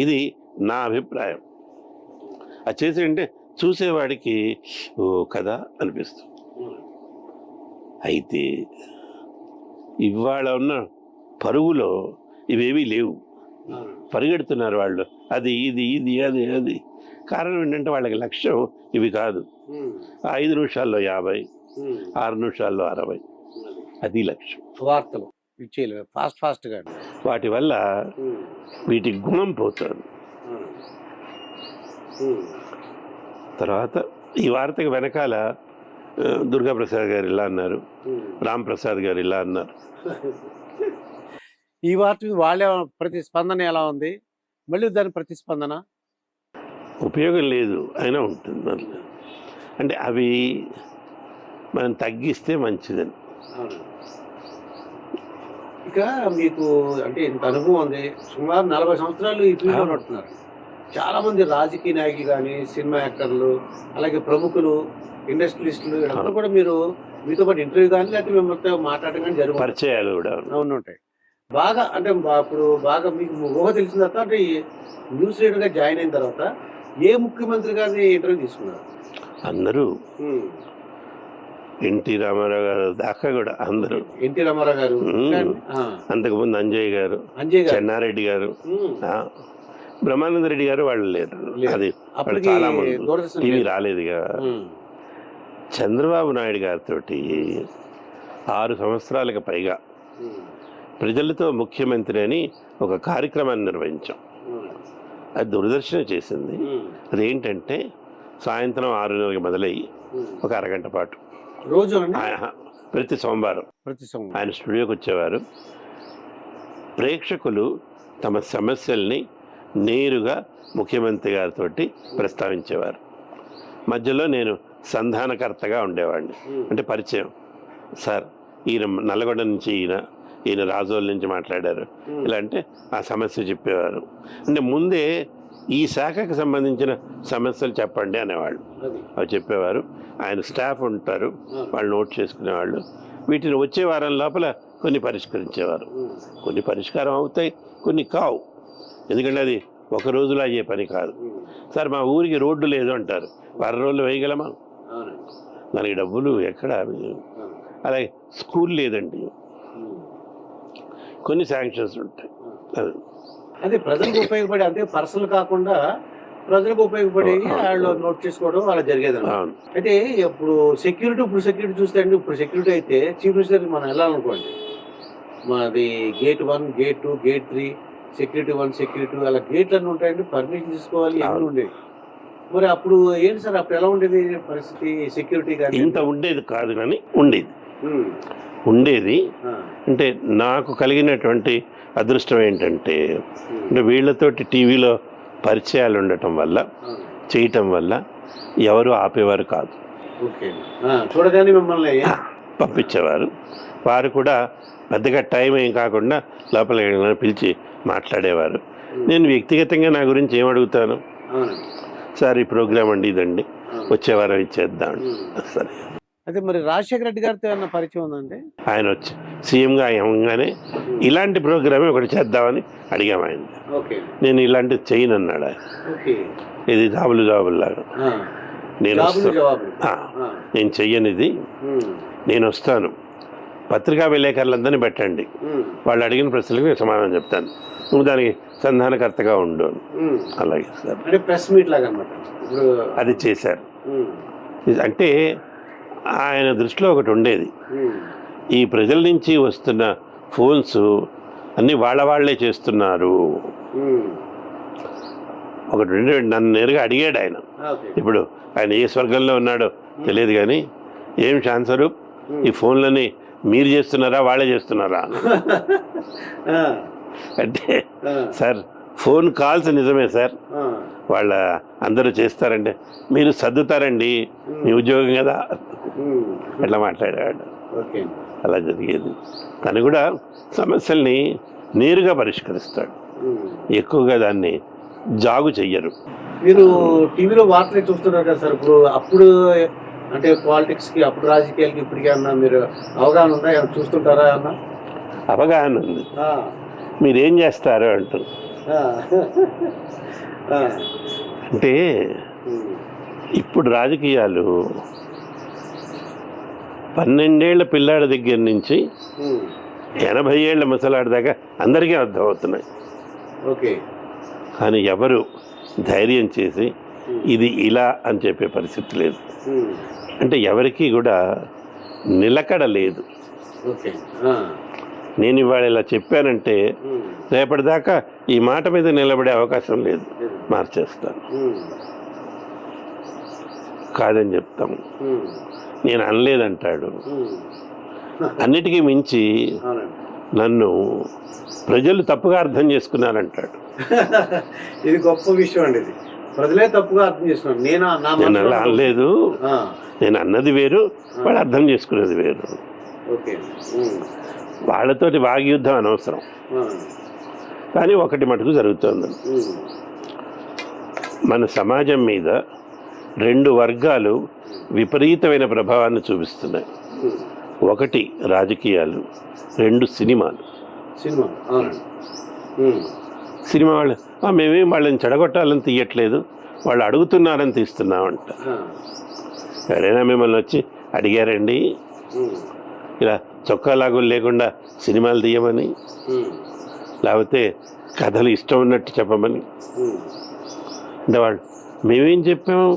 ఇది నా అభిప్రాయం. అది చేసేంటే చూసేవాడికి ఓ కదా అనిపిస్తుంది. అయితే ఇవాళ ఉన్న పరుగులో ఇవేవీ లేవు. పరిగెడుతున్నారు వాళ్ళు, అది ఇది ఇది అది అది. కారణం ఏంటంటే వాళ్ళకి లక్ష్యం ఇవి కాదు. 5 నిమిషాల్లో 50, 6 నిమిషాల్లో 60, అది లక్ష్యం. వార్తలు ఇచ్చేయాలి ఫాస్ట్గా. వాటి వల్ల వీటి గుణం పోతుంది. తర్వాత ఈ వార్తకి వెనకాల దుర్గాప్రసాద్ గారు ఇలా అన్నారు, రామ్ ప్రసాద్ గారు ఇలా అన్నారు. ఈ వార్తకి వాళ్ళ ప్రతిస్పందన ఎలా ఉంది, మళ్ళీ దాని ప్రతిస్పందన ఉపయోగం లేదు అయినా ఉంటుంది. మళ్ళీ అంటే అవి మనం తగ్గిస్తే మంచిదని. ఇక మీకు అంటే ఇంత అనుభవం ఉంది, సుమారు 40 సంవత్సరాలు ఈ ఫీల్డ్లో నడుతున్నారు. చాలా మంది రాజకీయ నాయకులు కానీ, సినిమా యాక్టర్లు, అలాగే ప్రముఖులు, ఇండస్ట్రియలిస్టులు అందరూ కూడా మీతో పాటు ఇంటర్వ్యూ కానీ లేకపోతే మిమ్మల్ని మాట్లాడడం కానీ జరుగుతుంది. పరిచయాలు కూడా ఉంటాయి. బాగా అంటే అప్పుడు బాగా మీకు ఊహ తెలిసిన తర్వాత అంటే న్యూస్ రీడర్గా జాయిన్ అయిన తర్వాత ఏ ముఖ్యమంత్రి గారిని ఇంటర్వ్యూ తీసుకున్నారు? అందరూ. ఎన్టీ రామారావు గారు దాకా కూడా అందరూ. ఎన్టీ రామారావు గారు, అంతకుముందు అంజయ్ గారు, చెన్నారెడ్డి గారు, బ్రహ్మానంద రెడ్డి గారు వాళ్ళు లేరు. అది చాలా మంది టీవీ రాలేదుగా. చంద్రబాబు నాయుడు గారితో 6 సంవత్సరాలకు పైగా ప్రజలతో ముఖ్యమంత్రి అని ఒక కార్యక్రమాన్ని నిర్వహించాం. అది దూరదర్శన్ చేసింది. అదేంటంటే సాయంత్రం 6:30కి మొదలయ్యి ఒక అరగంట పాటు రోజు ప్రతి సోమవారం ఆయన స్టూడియోకి వచ్చేవారు. ప్రేక్షకులు తమ సమస్యల్ని నేరుగా ముఖ్యమంత్రి గారితో ప్రస్తావించేవారు. మధ్యలో నేను సంధానకర్తగా ఉండేవాడిని. అంటే పరిచయం, సార్ ఈయన నల్లగొండ నుంచి ఈయన రాజోల నుంచి మాట్లాడారు ఇలా అంటే ఆ సమస్య చెప్పేవారు. అంటే ముందే ఈ శాఖకు సంబంధించిన సమస్యలు చెప్పండి అనేవాళ్ళు. అవి చెప్పేవారు. ఆయన స్టాఫ్ ఉంటారు, వాళ్ళు నోట్ చేసుకునేవాళ్ళు. వీటిని వచ్చే వారం లోపల కొన్ని పరిష్కరించేవారు. కొన్ని పరిష్కారం అవుతాయి, కొన్ని కావు. ఎందుకంటే అది ఒక రోజులో అయ్యే పని కాదు. సార్ మా ఊరికి రోడ్డు లేదు అంటారు, 10 రోజులు వేయగలమా? దానికి డబ్బులు ఎక్కడ? అలాగే స్కూల్ లేదండి, కొన్ని శాంక్షన్స్ ఉంటాయి. అదే ప్రజలకు ఉపయోగపడి, అంటే పర్సనల్ కాకుండా ప్రజలకు ఉపయోగపడి వాళ్ళు నోట్ చేసుకోవడం అలా జరిగేది. అయితే ఇప్పుడు సెక్యూరిటీ చూస్తే అండి, ఇప్పుడు సెక్యూరిటీ అయితే చీఫ్ మినిస్టర్ మనం వెళ్ళాలనుకోండి, మాది gate 1, gate 2, gate 3, security 1, security 2 అలా గేట్లు అన్నీ ఉంటాయండి. పర్మిషన్ తీసుకోవాలి, అన్నీ ఉండేవి. మరి అప్పుడు ఏంటి సార్, అప్పుడు ఎలా ఉండేది పరిస్థితి? సెక్యూరిటీ కానీ ఇంత ఉండేది కాదు, కానీ ఉండేది. అంటే నాకు కలిగినటువంటి అదృష్టం ఏంటంటే, అంటే వీళ్ళతోటి టీవీలో పరిచయాలు ఉండటం వల్ల, చేయటం వల్ల ఎవరు ఆపేవారు కాదు. చూడగానే మిమ్మల్ని పంపించేవారు. వారు కూడా పెద్దగా టైం ఏం కాకుండా లోపల పిలిచి మాట్లాడేవారు. నేను వ్యక్తిగతంగా నా గురించి ఏం అడుగుతాను, సార్ ఈ ప్రోగ్రామ్ అండి ఇదండి, వచ్చే వారం ఇచ్చేద్దాం. సరే. అదే మరి రాజశేఖర రెడ్డి గారితో ఏమన్నా పరిచయం ఉందండి? ఆయన వచ్చి సీఎంగా అయ్యంగానే ఇలాంటి ప్రోగ్రామే ఒకటి చేద్దామని అడిగాము ఆయన. నేను ఇలాంటిది చేయను అన్నాడు ఆయన. ఇది జాబులాగా నేను చెయ్యనిది, నేను వస్తాను, పత్రికా విలేకరులందరినీ పెట్టండి, వాళ్ళు అడిగిన ప్రశ్నలకు నేను సమాధానం చెప్తాను, నువ్వు దానికి సంధానకర్తగా ఉండు. అలాగే సార్, ప్రెస్ మీట్ లాగా అది చేశారు. అంటే ఆయన దృష్టిలో ఒకటి ఉండేది, ఈ ప్రజల నుంచి వస్తున్న ఫోన్స్ అన్నీ వాళ్ళే చేస్తున్నారు. ఒకటి నన్ను నేరుగా అడిగాడు ఆయన. ఇప్పుడు ఆయన ఏ స్వర్గంలో ఉన్నాడో తెలియదు కానీ, ఏం శాంతరూప్, ఈ ఫోన్లని మీరు చేస్తున్నారా వాళ్ళే చేస్తున్నారా అంటే, సార్ ఫోన్ కాల్స్ నిజమే సార్, వాళ్ళ అందరూ చేస్తారంటే మీరు సర్దుతారండి, మీ ఉద్యోగం కదా అట్లా మాట్లాడాడు. అలా జరిగేది. తను కూడా సమస్యల్ని నేరుగా పరిష్కరిస్తాడు, ఎక్కువగా దాన్ని జాగు చెయ్యరు. మీరు టీవీలో వార్తలు చూస్తున్నారు కదా సార్, అప్పుడు అంటే పాలిటిక్స్కి, అప్పుడు రాజకీయాలకి ఇప్పటికీ అన్నా మీరు అవగాహన ఉందా? ఏమన్నా చూస్తుంటారా? అన్నా అవగాహన ఉంది. మీరేం చేస్తారు అంటారు, ఆ. ఆ. అంటే ఉమ్. ఇప్పుడు రాజకీయాలు 12 ఏళ్ల పిల్లాడి దగ్గర నుంచి ఉమ్. 80 ఏళ్ల ముసలాడి దాకా అందరికీ అర్థమవుతున్నాయి. ఓకే. కానీ ఎవరు ధైర్యం చేసి ఉమ్. ఇది ఇలా అని చెప్పే పరిస్థితి లేదు. ఉమ్. అంటే ఎవరికీ కూడా నిలకడ లేదు. ఓకే. ఆ. నేను ఇవాళ ఇలా చెప్పానంటే ఉమ్. రేపటిదాకా ఈ మాట మీద నిలబడే అవకాశం లేదు, మార్చేస్తాను, ఉమ్. కాదని చెప్తాము. ఉమ్. నేను అనలేదంటాడు. ఉమ్. అన్నిటికీ మించి అవునండి. నన్ను ప్రజలు తప్పుగా అర్థం చేసుకున్నారంటాడు. ఇది గొప్ప విషయం అండి. ఇది ప్రజలే తప్పుగా అర్థం చేస్తున్నారు. నేను నా నేను అలా మనసులో- అనలేదు, ఆ. నేను అన్నది వేరు, వాళ్ళు అర్థం చేసుకునేది వేరు. ఓకే. ఉమ్. వాళ్ళతోటి వాగ్యుద్ధం అనవసరం. ఆ. కానీ ఒకటి మటుకు జరుగుతుంది, ఉమ్. మన సమాజం మీద 2 వర్గాలు విపరీతమైన ప్రభావాన్ని చూపిస్తున్నాయి. ఉమ్. ఒకటి రాజకీయాలు, 2 సినిమాలు. సినిమా. అవునండి. ఉమ్. సినిమా వాళ్ళు మేమేం వాళ్ళని చెడగొట్టాలని తీయట్లేదు, వాళ్ళు అడుగుతున్నారని తీస్తున్నామంట. ఆ. ఎవరైనా మిమ్మల్ని వచ్చి అడిగారండి ఉమ్. ఇలా చొక్కా లాగులు లేకుండా సినిమాలు తీయమని, ఉమ్. లేకపోతే కథలు ఇష్టం ఉన్నట్టు చెప్పమని? ఉమ్. అంటే వాళ్ళు మేమేం చెప్పాము,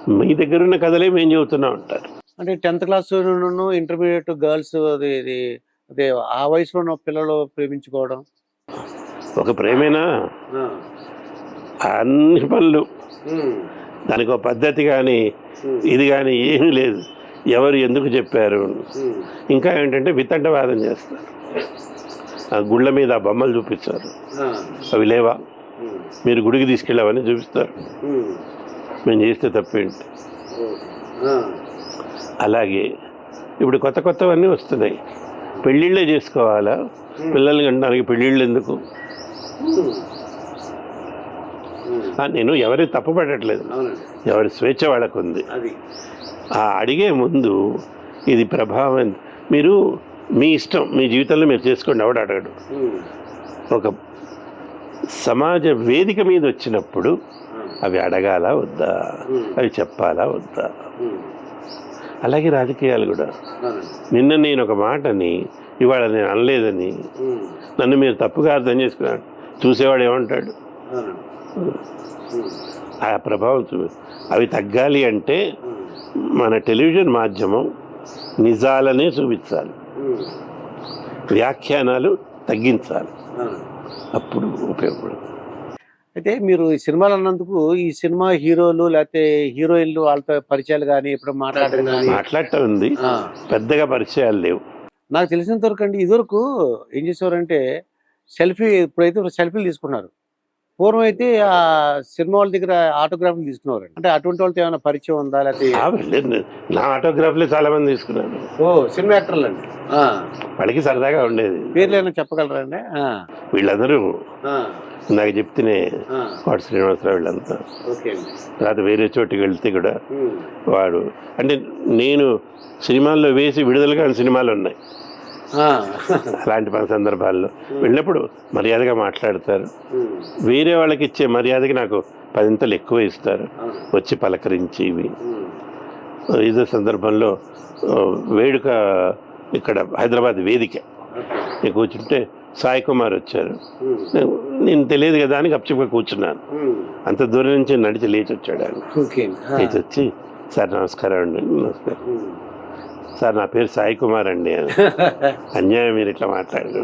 మీ దగ్గర ఉన్న కథలే మేము చెబుతున్నాం అంటారు. అంటే 10th క్లాస్ ఇంటర్మీడియట్ గర్ల్స్ అది ఇది అదే ఆ వయసులో ఉన్న పిల్లలు ప్రేమించుకోవడం. ఒక ప్రేమేనా? ఆ. అన్ని పనులు, ఉమ్. దానికి ఒక పద్ధతి కానీ ఉమ్. ఇది కానీ ఏమీ లేదు. ఎవరు ఎందుకు చెప్పారు? ఉమ్. ఇంకా ఏంటంటే వితండవాదం చేస్తారు. ఆ గుళ్ళ మీద ఆ బొమ్మలు చూపిస్తారు, ఆ. అవి లేవా, ఉమ్. మీరు గుడికి తీసుకెళ్ళావని చూపిస్తారు. ఉమ్. మేము చేస్తే తప్పేంటి? ఆ. అలాగే ఇప్పుడు కొత్త కొత్తవన్నీ వస్తున్నాయి. పెళ్ళిళ్ళే చేసుకోవాలా, పిల్లల్ని కంటానికి పెళ్ళిళ్ళు ఎందుకు? ఉమ్. ఉమ్. నేను ఎవరి తప్పుపడట్లేదు, అవునండి. ఎవరి స్వేచ్ఛ వాళ్ళకు ఉంది. అది ఆ అడిగే ముందు ఇది ప్రభావం, మీరు మీ ఇష్టం, మీ జీవితంలో మీరు చేసుకోండి, ఎవడు అడగడు. ఉమ్. ఒక సమాజ వేదిక మీద వచ్చినప్పుడు ఆ. అవి అడగాలా వద్దా, ఉమ్. అవి చెప్పాలా వద్దా? ఉమ్. అలాగే రాజకీయాలు కూడా. అవునండి. నిన్న నేను ఒక మాటని ఇవాళ నేను అనలేదని ఉమ్. నన్ను మీరు తప్పుగా అర్థం చేసుకున్నాడు, చూసేవాడు ఏమంటాడు? అవునండి. ఉమ్. ఆ ప్రభావం అవి తగ్గాలి అంటే ఉమ్. మన టెలివిజన్ మాధ్యమం నిజాలనే చూపించాలి, ఉమ్. వ్యాఖ్యానాలు తగ్గించాలి, అవునండి. అప్పుడు ఉపయోగపడుతుంది. అయితే మీరు ఈ సినిమాలు అన్నందుకు ఈ సినిమా హీరోలు లేకపోతే హీరోయిన్లు వాళ్ళతో పరిచయాలు కానీ ఇప్పుడు మాట్లాడడం కానీ మాట్లాడటం ఉంది, పెద్దగా పరిచయాలు లేవు. నాకు తెలిసినంత వరకు అండి ఇదివరకు ఏం చేసేవారంటే సెల్ఫీ, ఇప్పుడైతే సెల్ఫీలు తీసుకున్నారు. పూర్వం అయితే ఆ సినిమా వాళ్ళ దగ్గర ఆటోగ్రాఫ్లు తీసుకునేవారు. అంటే అటువంటి వాళ్ళతో ఏమైనా పరిచయం ఉందా లేకపోతే? వెళ్ళలేదు, నా ఆటోగ్రాఫ్లే చాలా మంది తీసుకున్నాను. ఓ సినిమా యాక్టర్లు అండి. వాళ్ళకి సరదాగా ఉండేది. పేర్లు ఏమైనా చెప్పగలరా అండి? వీళ్ళందరూ ఆ. నాకు చెప్తేనే ఆ. వాడు శ్రీనివాసరావు వీళ్ళంతా. ఓకే అండి. తర్వాత వేరే చోటుకి వెళ్తే కూడా ఉమ్. వాడు, అంటే నేను సినిమాల్లో వేసి విడుదల కాని సినిమాలు ఉన్నాయి. ఆ. అలాంటి సందర్భాల్లో వెళ్ళినప్పుడు మర్యాదగా మాట్లాడతారు. ఉమ్. వేరే వాళ్ళకి ఇచ్చే మర్యాదకి నాకు 10 ఎక్కువ ఇస్తారు, అవును. వచ్చి పలకరించి. ఇవి ఉమ్. ఇదే సందర్భంలో వేడుక ఇక్కడ హైదరాబాద్ వేదిక ఓకే. నేను కూర్చుంటే సాయి కుమార్ వచ్చారు. ఉమ్. నేను తెలియదు కదా అని గప్చిప్గా కూర్చున్నాను. ఉమ్. అంత దూరం నుంచి నడిచి లేచి వచ్చాడు ఆయన. ఓకే అండి. లేచి వచ్చి, సార్ నమస్కారం అండి. నమస్కారం ఉమ్. సార్, నా పేరు సాయి కుమార్ అండి అని. అన్యాయం మీరు ఇట్లా మాట్లాడారు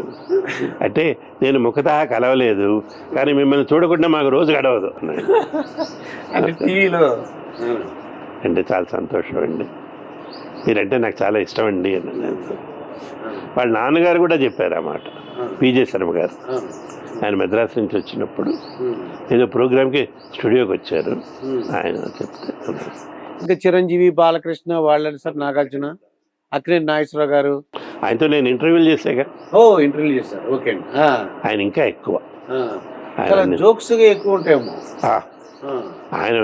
అంటే, నేను ముఖతః కలవలేదు కానీ మిమ్మల్ని చూడకుండా మాకు రోజు గడవదు అంటే టీవీలో. అంటే చాలా సంతోషం అండి, మీరంటే నాకు చాలా ఇష్టం అండి అని. వాళ్ళ నాన్నగారు కూడా చెప్పారు ఆ మాట, పిజే శర్మ గారు. ఆయన మద్రాసు నుంచి వచ్చినప్పుడు ఏదో ప్రోగ్రామ్కి స్టూడియోకి వచ్చారు, ఆయన చెప్తే. ఇంకా చిరంజీవి, బాలకృష్ణ వాళ్ళని సార్, నాగార్జున, అక్కినేని నాగేశ్వరరావు గారు, ఆయనతో నేను ఇంటర్వ్యూలు చేసాగా. ఓ ఇంటర్వ్యూ చేశారు. ఓకే అండి. ఆయన ఇంకా ఎక్కువ, చాలా జోక్స్ ఎక్కువ ఉంటాయేమో. ఆయన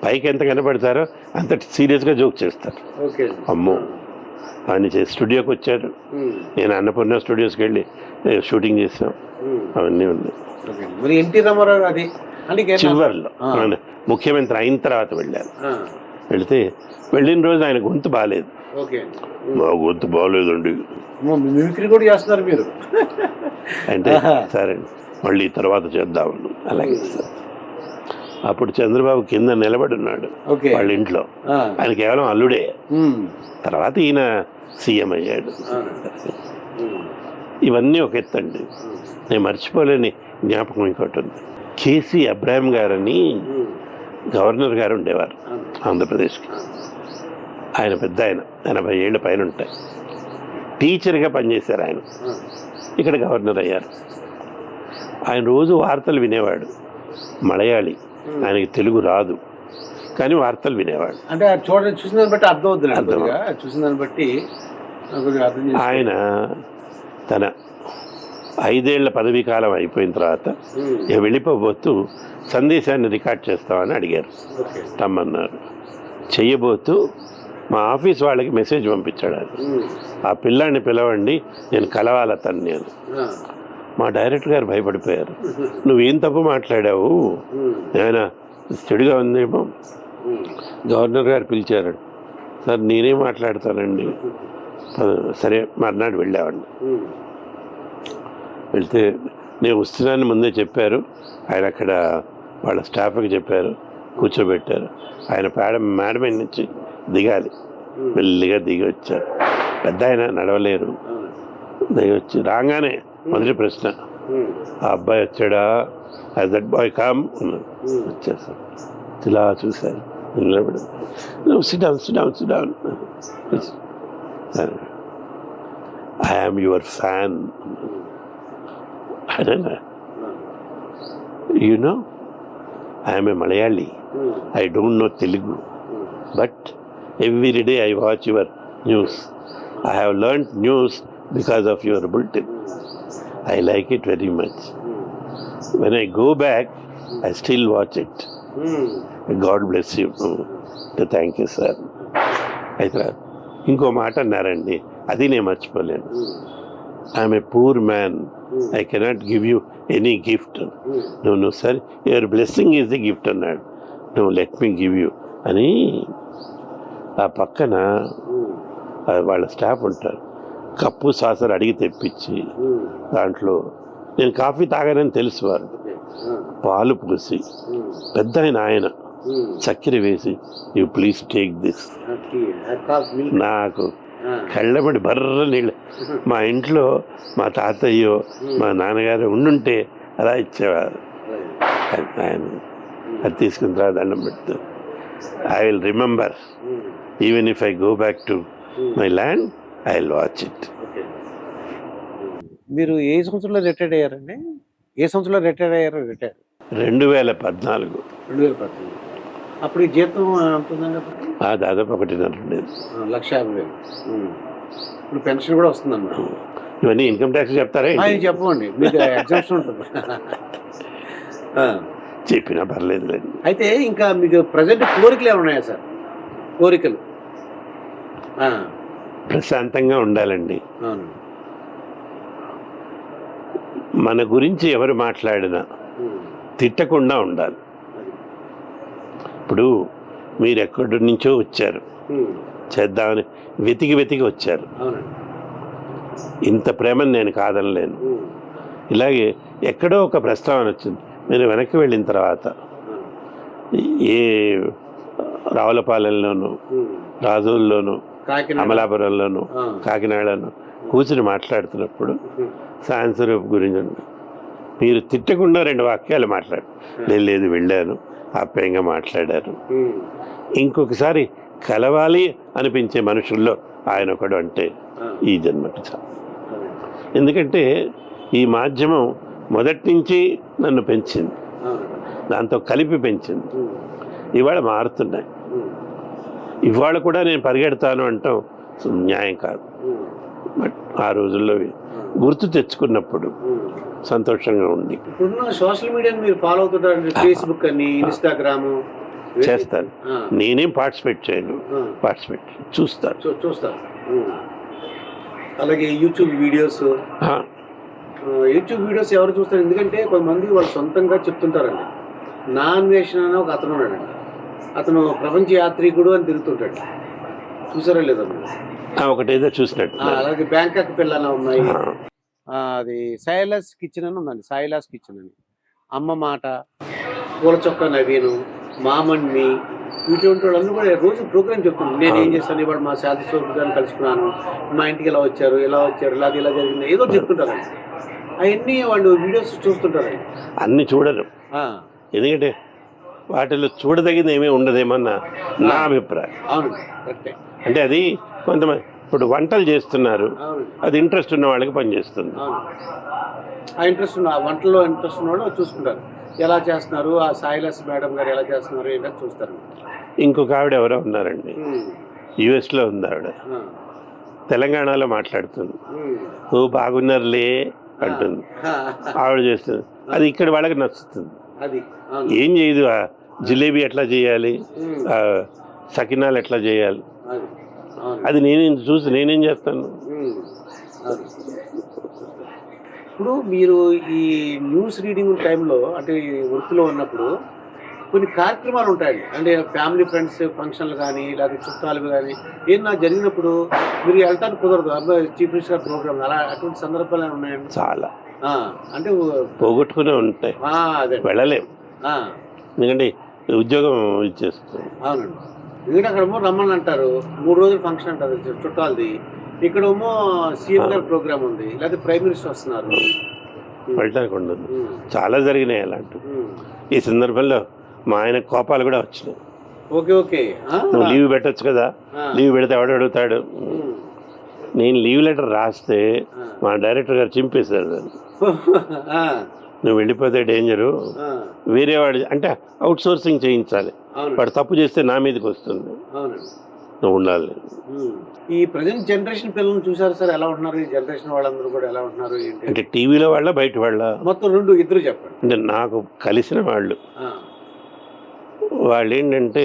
పైకి ఎంత కనపడతారో అంత సీరియస్గా జోక్ చేస్తారు. ఓకే. అమ్మో, ఆయన స్టూడియోకి వచ్చారు. నేను అన్నపూర్ణ స్టూడియోస్కి వెళ్ళి షూటింగ్ చేసాం, అవన్నీ ఉన్నాయి. ఓకే. మరి ఎన్టీ రామారావు అది అంటే చివరిలో ఆయన ముఖ్యమంత్రి అయిన తర్వాత వెళ్ళాను. వెళ్ళిన రోజు ఆయన గొంతు బాగాలేదు. ఓకే. మా గొంతు బాగాలేదండి మిమిక్రీ కూడా చేస్తున్నారు మీరు అంటే సరే మళ్ళీ తర్వాత చేద్దామని. అలాగే సార్ అప్పుడు చంద్రబాబు కింద నిలబడి ఉన్నాడు వాళ్ళ ఇంట్లో. ఆయన కేవలం అల్లుడే. తర్వాత ఈయన సీఎం అయ్యాడు. ఇవన్నీ ఒక ఎత్తండి. నేను మర్చిపోలేని జ్ఞాపకం ఇంకోటి ఉంది. కేసీ అబ్రాహిం గారని గవర్నర్ గారు ఉండేవారు ఆంధ్రప్రదేశ్కి. ఆయన పెద్ద ఆయన 80 ఏళ్ళ పైన ఉంటాయి. టీచర్గా పనిచేశారు ఆయన. ఇక్కడ గవర్నర్ అయ్యారు. ఆయన రోజు వార్తలు వినేవాడు. మలయాళీ, ఆయనకి తెలుగు రాదు కానీ వార్తలు వినేవాడు. అంటే చూసిన దాన్ని బట్టి అర్థం అవుతుంది. చూసిన దాన్ని బట్టి ఆయన తన 5 ఏళ్ల పదవీ కాలం అయిపోయిన తర్వాత వెళ్ళిపోబోతూ సందేశాన్ని రికార్డ్ చేస్తామని అడిగారు. రమ్మన్నారు. చెయ్యబోతూ మా ఆఫీస్ వాళ్ళకి మెసేజ్ పంపించాడు ఆయన. ఆ పిల్లాన్ని పిలవండి, నేను కలవాలి అతన్ని అని. మా డైరెక్టర్ గారు భయపడిపోయారు. నువ్వేం తప్పు మాట్లాడావు, ఏమైనా చెడుగా ఉందేమో. గవర్నర్ గారు పిలిచారు. సార్ నేనేం మాట్లాడతానండి. సరే మర్నాడు వెళ్ళామండి. వెళ్తే నేను వస్తున్నాను ముందే చెప్పారు. ఆయన అక్కడ వాళ్ళ స్టాఫ్కి చెప్పారు, కూర్చోబెట్టారు. ఆయన మేడం నుంచి దిగాలి. మెల్లిగా దిగి వచ్చారు. పెద్ద ఆయన నడవలేరు. దిగి వచ్చి రాగానే మొదటి ప్రశ్న, ఆ అబ్బాయి వచ్చాడా? యాజ్ దట్ బాయ్ కమ్ అన్నారు. వచ్చేసారు. ఇలా చూశారు. నిలబడి sit down I am your fan. You know, I am a Malayali. I don't know Telugu. But every day I watch your news. I have learnt news because of your bulletin. I like it very much. When I go back, I still watch it. God bless you. Thank you, sir. అయితే ఇంకో మాట అన్నారండి, అది నేను మర్చిపోలేను. I'm a poor man. I cannot give you any gift. No, sir. Your blessing is the gift అన్నాడు. No, let me give you అని. ఆ పక్కన వాళ్ళ స్టాఫ్ ఉంటారు. కప్పు సాసర్ అడిగి తెప్పించి దాంట్లో నేను కాఫీ తాగానని తెలుసు వారు. పాలు పోసి పెద్ద ఆయన చక్కెర వేసి యూ ప్లీజ్ టేక్ దిస్. నాకు కళ్ళబడి బర్ర నీళ్ళు. మా ఇంట్లో మా తాతయ్యో మా నాన్నగారు ఉండుంటే అలా ఇచ్చేవారు. ఆయన అది తీసుకున్న తర్వాత దండం పెడుతూ I will remember even if I go back to my land I will watch it. మీరు ఏ సంవత్సరంలో రిటైర్డ్ అయ్యారండి? ఏ సంవత్సరంలో రిటైర్ అయ్యారు? 2014. అప్పుడు ఈ జీతం ఉంటుందండి? దాదాపు 1.5 ఉండేది. 1,50,000. ఇప్పుడు పెన్షన్ కూడా వస్తుందన్నమాట. ఇవన్నీ ఇన్కమ్ ట్యాక్స్ చెప్తారా? చెప్పండి, మీకు ఎగ్జామ్షన్ ఉంటుంది. చెప్పినా పర్లేదులేండి. అయితే ఇంకా మీకు ప్రజెంట్ కోరికలు ఏమన్నాయా సార్? కోరికలు ప్రశాంతంగా ఉండాలండి. మన గురించి ఎవరు మాట్లాడినా తిట్టకుండా ఉండాలి. ఇప్పుడు మీరు ఎక్కడి నుంచో వచ్చారు, చేద్దామని వెతికి వచ్చారు. ఇంత ప్రేమని నేను కాదనలేను. ఇలాగే ఎక్కడో ఒక ప్రస్తావన వచ్చింది, మీరు వెనక్కి వెళ్ళిన తర్వాత ఏ రావులపాలెంలోనూ, రాజోల్లోనూ, అమలాపురంలోనూ, కాకినాడలోనూ కూర్చుని మాట్లాడుతున్నప్పుడు సాయంస్వరూప్ గురించి మీరు తిట్టకుండా 2 వాక్యాలు మాట్లాడు. లేదు వెళ్ళాను, ఆప్యాయంగా మాట్లాడారు. ఇంకొకసారి కలవాలి అనిపించే మనుషుల్లో ఆయన ఒకడు అంటే ఈ జన్మకి చాలు. ఎందుకంటే ఈ మాధ్యమం మొదటి నుంచి నన్ను పెంచింది, దాంతో కలిపి పెంచింది. ఇవాళ మారుతున్నాయి. ఇవాళ కూడా నేను పరిగెడతాను అంటాం న్యాయం కాదు. బట్ ఆ రోజుల్లో గుర్తు తెచ్చుకున్నప్పుడు సంతోషంగా ఉంది. ఇప్పుడున్న సోషల్ మీడియాని మీరు ఫాలో అవుతుంటారు, ఫేస్బుక్ అని, ఇన్స్టాగ్రామ్ చేస్తాను. నేనేం పార్టిసిపేట్ చేయను, చూస్తాను. అలాగే యూట్యూబ్ వీడియోస్ యూట్యూబ్ వీడియోస్ ఎవరు చూస్తారు? ఎందుకంటే కొంతమంది వాళ్ళు సొంతంగా చెప్తుంటారండి. నా అన్వేషణ అని ఒక అతను ఉన్నాడండి. అతను ప్రపంచ యాత్రికుడు అని తిరుగుతుంటాడు. చూసారా లేదా మీరు? ఒకటేదో చూసినట్టు. అలాగే బ్యాంకాక్ పిల్లలు ఉన్నాయి. అది సాయిలాస్ కిచెన్ అని ఉందండి. సాయిలాస్ కిచెన్ అని, అమ్మ మాట, పూల చొక్క నవీను, మామన్మి, ఇటువంటి వాళ్ళందరూ కూడా రోజు ప్రోగ్రామ్ చెప్తున్నాను. నేను ఏం చేస్తాను, ఇవాళ మా శాంతి స్వరూప్ గారిని కలుసుకున్నాను, మా ఇంటికి ఇలా వచ్చారు, ఇలా జరిగింది, ఏదో చెప్తుంటారండి. అవన్నీ వాళ్ళు వీడియోస్ చూస్తుంటారండి. అన్ని చూడరు, ఎందుకంటే వాటిలో చూడదగింది ఏమీ ఉండదేమన్న నా అభిప్రాయం. అవునండి, కరెక్టే. అంటే అది కొంతమంది ఇప్పుడు వంటలు చేస్తున్నారు, అవునండి, అది ఇంట్రెస్ట్ ఉన్న వాళ్ళకి పనిచేస్తుంది. అవును. ఆ ఇంట్రెస్ట్ ఉన్న, ఆ వంటలో ఇంట్రెస్ట్ ఉన్న వాళ్ళు చూసుకుంటారు, ఎలా చేస్తున్నారు, ఆ సాయిలాస్ మేడం గారు ఎలా చేస్తున్నారు ఏంటని చూస్తారు. ఇంకొక ఆవిడ ఎవరో ఉన్నారండి, యుఎస్లో ఉంది ఆవిడ, తెలంగాణలో మాట్లాడుతుంది. ఓ బాగున్నారులే అంటుంది, ఆవిడ చేస్తుంది. అది ఇక్కడ వాళ్ళకి నచ్చుతుంది. అది ఏం చేయదు, ఆ జిలేబీ ఎట్లా చేయాలి, సకినాలు ఎట్లా చేయాలి, అది నేనేం చూసి నేనేం చేస్తాను. ఇప్పుడు మీరు ఈ న్యూస్ రీడింగ్ టైంలో, అంటే వృత్తిలో ఉన్నప్పుడు కొన్ని కార్యక్రమాలు ఉంటాయండి. అంటే ఫ్యామిలీ ఫ్రెండ్స్ ఫంక్షన్లు కానీ, లేకపోతే చుట్టాలు కానీ ఏమన్నా జరిగినప్పుడు మీరు వెళ్ళటానికి కుదరదు. అబ్బాయి చీఫ్ మినిస్టర్ ప్రోగ్రామ్, అలా అటువంటి సందర్భాలు ఉన్నాయండి చాలా. అంటే పోగొట్టుకునే ఉంటాయి, అదే వెళ్ళలేము. ఎందుకంటే ఉద్యోగం ఇచ్చేస్తుంది. అవునండి, ఎందుకంటే అక్కడేమో రమ్మని అంటారు, 3 రోజులు ఫంక్షన్ అంటారు చుట్టాలది. ఇక్కడేమో సీఎం గారి ప్రోగ్రామ్ ఉంది, లేకపోతే ప్రైమ్ మినిస్టర్ వస్తున్నారు, వెళ్ళడానికి ఉండదు. చాలా జరిగినాయి అలాంటివి. ఈ సందర్భంలో మా ఆయన కోపాలు కూడా వచ్చినాయి. ఓకే, నువ్వు లీవ్ పెట్టచ్చు కదా, లీవ్ పెడితే ఎవడు అడుగుతాడు. నేను లీవ్ లెటర్ రాస్తే మా డైరెక్టర్ గారు చింపేశారు దాన్ని. నువ్వు వెళ్ళిపోతే డేంజరు, వేరే వాడు అంటే అవుట్ సోర్సింగ్ చేయించాలి, వాడు తప్పు చేస్తే నా మీదకి వస్తుంది, నువ్వు ఉండాలి. ఈ ప్రజెంట్ జనరేషన్ పిల్లల్ని చూసారు సార్, ఎలా ఉంటున్నారు? ఈ జనరేషన్ వాళ్ళందరూ కూడా ఎలా ఉంటున్నారు ఏంటి? అంటే టీవీలో వాళ్ళ బయట వాళ్ళ? మొత్తం ఇద్దరు చెప్పండి. అంటే నాకు కలిసిన వాళ్ళు ఏంటంటే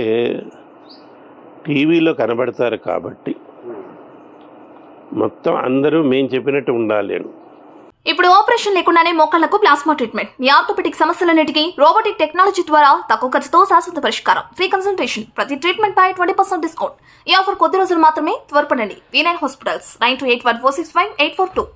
టీవీలో కనబడతారు కాబట్టి మొత్తం అందరూ మేము చెప్పినట్టు ఉండాలి అని. ఇప్పుడు ఆపరేషన్ లేకుండానే మోకాళ్లకు ప్లాస్మా ట్రీట్మెంట్, మీ ఆర్థోపెడిక్ సమస్యలన్నిటికీ రోబోటిక్ టెక్నాలజీ ద్వారా తక్కువ ఖర్చుతో శాశ్వత పరిష్కారం, ఫ్రీ కన్సల్టేషన్, ప్రతి ట్రీట్మెంట్ పై 20% డిస్కౌంట్. ఈ ఆఫర్ కొద్ది రోజులు మాత్రమే, త్వరపడండి. V9 hospitals 9281465842.